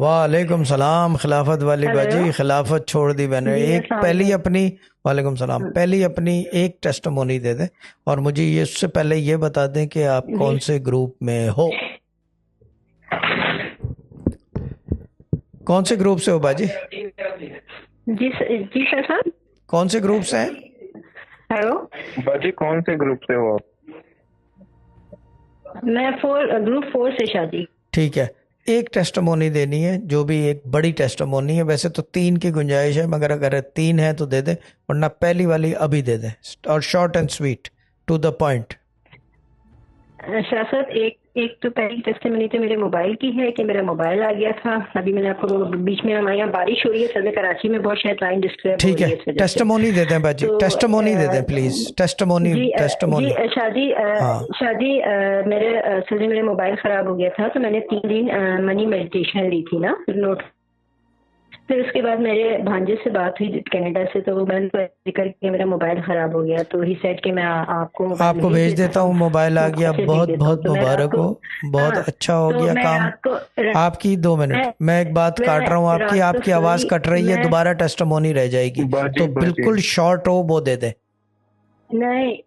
वालेकुम सलाम। खिलाफत वाली हेलो। बाजी, खिलाफत छोड़ दी मैंने। जी एक अस्सलाम पहली वालेकुम। अपनी, वालेकुम सलाम, पहली अपनी एक टेस्टमोनी दे दें। और मुझे ये उससे पहले ये बता दें कि आप जी कौन से ग्रुप में हो। कौन से ग्रुप से हो बाजी? जी सर साहब। कौन से ग्रुप से हैं? हेलो। बाजी कौन से ग्रुप से हो आप? मैं ग्रुप 4 से शादी। ठीक है। एक टेस्टमोनी देनी है, जो भी एक बड़ी टेस्टमोनी है। वैसे तो 3 की गुंजाइश है, मगर अगर 3 है तो दे दें, वरना पहली वाली अभी दे दें। और short and sweet, to the point. Shah साहब, एक एक तो पहली टेस्टिमनी तो मेरे मोबाइल की है कि मेरा मोबाइल आ गया था। अभी मैंने आपको बीच में, हमारे यहाँ बारिश हो रही है सर, में कराची में बहुत शायद लाइन डिस्टर्ब हो ठीक है, रही है इस वजह से। टेस्टमोनी दे दें बाजी, तो टेस्टमोनी दे दें प्लीज, टेस्टमोनी, जी जी टेस्टमोनी। शादी हाँ। शादी मेरे असल में मेरा मोबाइल खराब हो गया था, तो मैंने 3 दिन मनी मेडिटेशन ली थी ना, नोट। फिर उसके बाद मेरे भांजे से बात हुई कनाडा से, तो वो मैंने तो जिक्र किया मेरा मोबाइल खराब हो गया, तो ही सेट कि मैं आपको मोबाइल आपको नहीं भेज देता देता हूँ, हूँ, मोबाइल आ गया, आपसे भेज बहुत देता हूँ। बहुत तो मैं रात मुबारक को, हो। बहुत हाँ, अच्छा हो तो गया मैं काम। रात को आपकी 2 मिनट, मैं मैं एक बात काट रहा हूँ मैं आपकी, रात को आपकी आवाज़ सोई। कट रही है, मैं दोबारा टेस्टमोनी रह जाएगी। बाजी तो बाजी बिल्कुल शॉर्ट हो वो दे दें। नहीं,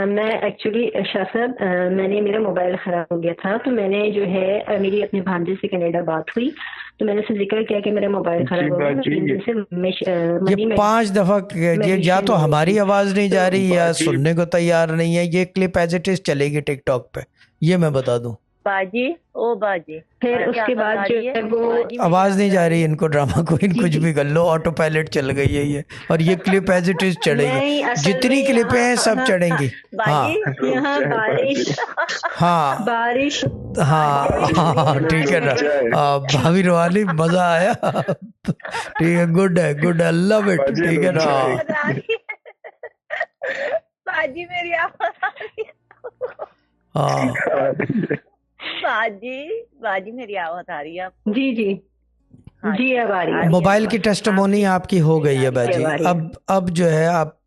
मैं एक्चुअली शाह साहब, मैंने, मेरा मोबाइल खराब हो गया था, तो मैंने जो है मेरी अपने भांजे से कनाडा बात हुई, तो मैंने उससे जिक्र किया कि मेरा मोबाइल जी खराब हो गया, मैं बाजी 3 दिन से ये मनी 5 दफा, ये या मेडिटेशन तो ले रही हमारी थी। आवाज़ नहीं जा तो रही या बाजी सुनने को तैयार नहीं है। ये क्लिप एज इट इज चलेगी टिकटॉक पे, ये मैं बता दूं। बाजी, ओ बाजी, फिर बाजी उसके आवाज बाद आ जो रही है? है वो, बाजी मेरी आवाज नहीं आवाज आ जा रही रही है? इनको, ड्रामा क्वीन जी कुछ जी, भी कर लो, ऑटो पायलट चल गई है ये। और ये क्लिप एज इट इज चढ़ेगी, नहीं असल में जितनी क्लिपें यहाँ, हैं सब हाँ, चढ़ेंगी। बाजी, हाँ। रुक यहाँ जाए बारिश, बाजी। हाँ। बारिश हाँ बारिश बाजी हो रही है हाँ, यहाँ ठीक रुक है पे। ना। जाए भाभी रोहानी, मजा आया। ठीक है, गुड है, गुड है, लव इट, बाजी ठीक है रुक ना। जाए। आवाज आ रही है। बाजी मेरी आवाज आ रही है। हाँ। बाजी, बाजी मेरी आवाज आ रही है आपको? जी जी हाँ जी, जी, अब आ रही आ है रही है मोबाइल ना? की टेस्टमोनी आपकी आपकी हो गई आ है रही है। अब बाजी। आ रही है। अब जो है आप